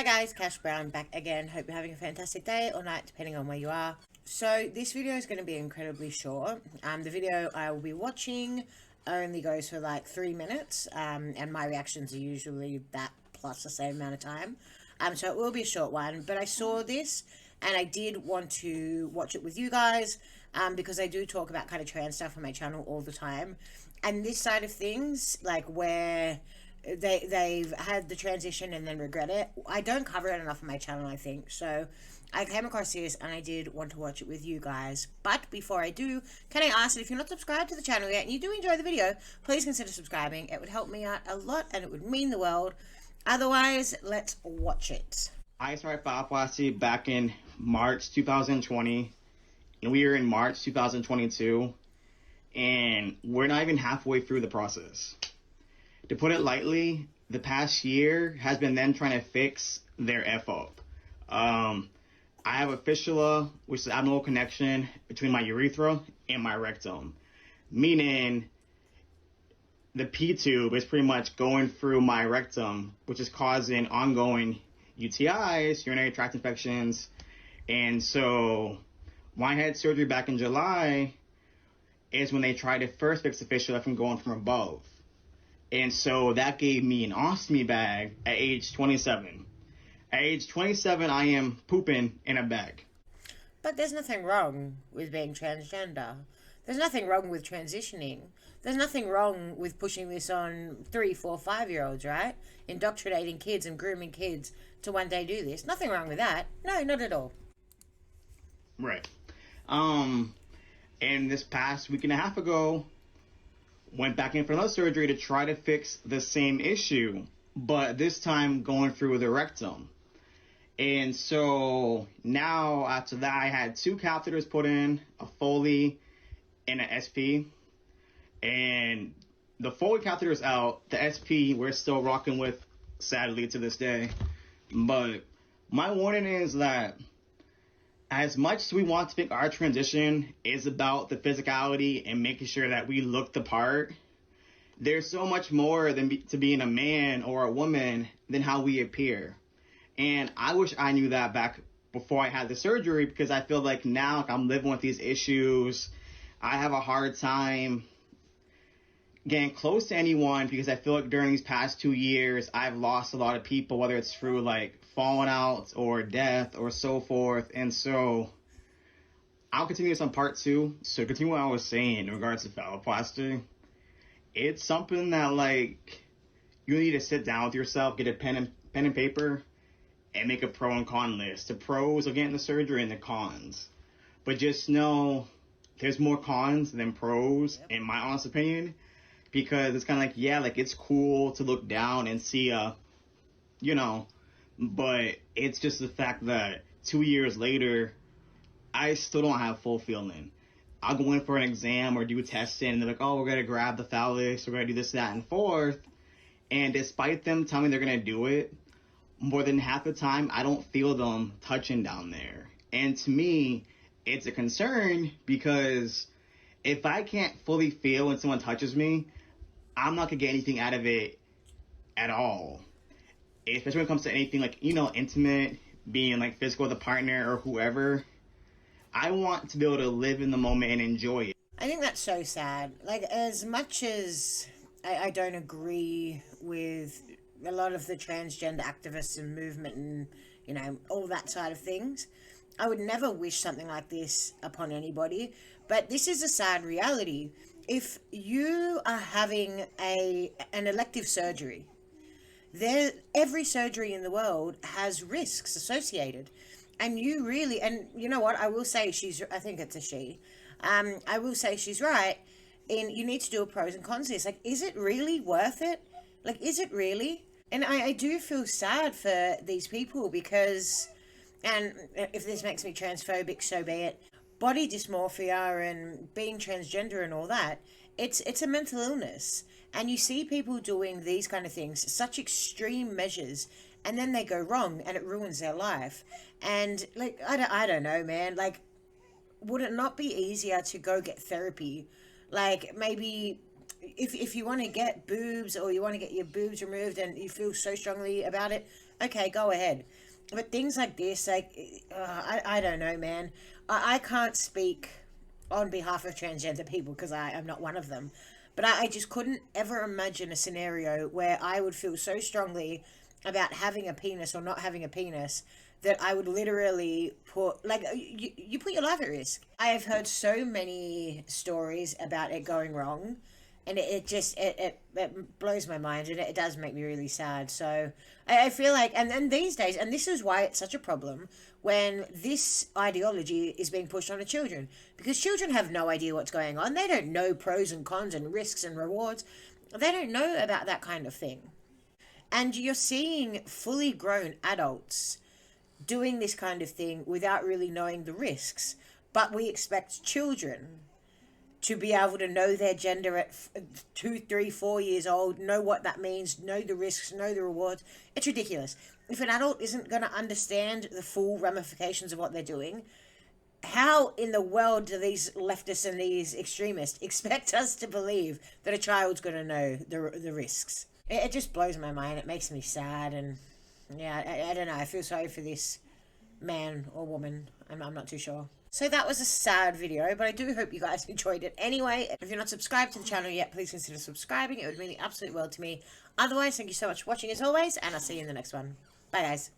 guys, Cash Brown back again. Hope you're having a fantastic day or night depending on where you are. So this video is going to be incredibly short. The video I will be watching only goes for like 3 minutes, and my reactions are usually that plus the same amount of time. So it will be a short one, but I saw this and I did want to watch it with you guys, because I do talk about kind of trans stuff on my channel all the time. And this side of things, like where they've had the transition and then regret it, I don't cover it enough on my channel, I think. So I came across this and I did want to watch it with you guys. But before I do, can I ask that if you're not subscribed to the channel yet and you do enjoy the video, please consider subscribing. It would help me out a lot and it would mean the world. Otherwise, let's watch it. I started Phalloplasty back in March 2020, and we are in March 2022, and we're not even halfway through the process. To put it lightly, the past year has been them trying to fix their F-up. I have a fistula, which is an abnormal connection between my urethra and my rectum, meaning the P-tube is pretty much going through my rectum, which is causing ongoing UTIs, urinary tract infections. And so when I had surgery back in July is when they tried to first fix the fistula from going from above. And so that gave me an ostomy bag at age 27. At age 27, I am pooping in a bag. But there's nothing wrong with being transgender. There's nothing wrong with transitioning. There's nothing wrong with pushing this on 3, 4, 5-year-olds, right? Indoctrinating kids and grooming kids to one day do this. Nothing wrong with that. No, not at all. Right. And this past week and a half ago, went back in for another surgery to try to fix the same issue, but this time going through the rectum. And so now after that, I had 2 catheters put in, a Foley and an SP. And the Foley catheter is out. The SP we're still rocking with, sadly, to this day. But my warning is that as much as we want to think our transition is about the physicality and making sure that we look the part, there's so much more to being a man or a woman than how we appear. And I wish I knew that back before I had the surgery, because I feel like now I'm living with these issues. I have a hard time getting close to anyone because I feel like during these past 2 years, I've lost a lot of people, whether it's through like falling out or death or so forth. And so I'll continue this on part 2. So continue what I was saying in regards to phalloplasty. It's something that like you need to sit down with yourself, get a pen and paper, and make a pro and con list. The pros of getting the surgery and the cons. But just know there's more cons than pros, in my honest opinion. Because it's kind of like, yeah, like it's cool to look down and see, but it's just the fact that 2 years later, I still don't have full feeling. I'll go in for an exam or do testing, and they're like, oh, we're going to grab the phallus, we're going to do this, that, and fourth. And despite them telling me they're going to do it, more than half the time, I don't feel them touching down there. And to me, it's a concern because if I can't fully feel when someone touches me, I'm not going to get anything out of it at all. Especially when it comes to anything like, intimate, being like physical with a partner or whoever. I want to be able to live in the moment and enjoy it. I think that's so sad. Like, as much as I don't agree with a lot of the transgender activists and movement and, all that side of things, I would never wish something like this upon anybody. But this is a sad reality. If you are having an elective surgery, every surgery in the world has risks associated. And you really, and you know what, I will say I think it's a she. I will say she's right in you need to do a pros and cons list. Like, is it really worth it? Like, is it really? And I do feel sad for these people because, and if this makes me transphobic, so be it. Body dysmorphia and being transgender and all that, it's a mental illness. And you see people doing these kind of things, such extreme measures, and then they go wrong and it ruins their life. And like, I don't know, man, like, would it not be easier to go get therapy? Like, maybe if you want to get boobs or you want to get your boobs removed and you feel so strongly about it, Okay, go ahead. But things like this, like, I don't know, man. I can't speak on behalf of transgender people because I am not one of them. But I just couldn't ever imagine a scenario where I would feel so strongly about having a penis or not having a penis that I would literally put, like, you put your life at risk. I have heard so many stories about it going wrong, and it just it blows my mind, and it does make me really sad. So I feel like, and then these days, and this is why it's such a problem when this ideology is being pushed onto children, because children have no idea what's going on. They don't know pros and cons and risks and rewards. They don't know about that kind of thing. And you're seeing fully grown adults doing this kind of thing without really knowing the risks. But we expect children to be able to know their gender at 2, 3, 4 years old, know what that means, know the risks, know the rewards. It's ridiculous. If an adult isn't going to understand the full ramifications of what they're doing, how in the world do these leftists and these extremists expect us to believe that a child's going to know the risks? It just blows my mind. It makes me sad, and yeah, I don't know. I feel sorry for this man or woman. I'm not too sure. So that was a sad video, but I do hope you guys enjoyed it anyway. If you're not subscribed to the channel yet, please consider subscribing. It would mean the absolute world to me. Otherwise, thank you so much for watching as always, and I'll see you in the next one. Bye, guys.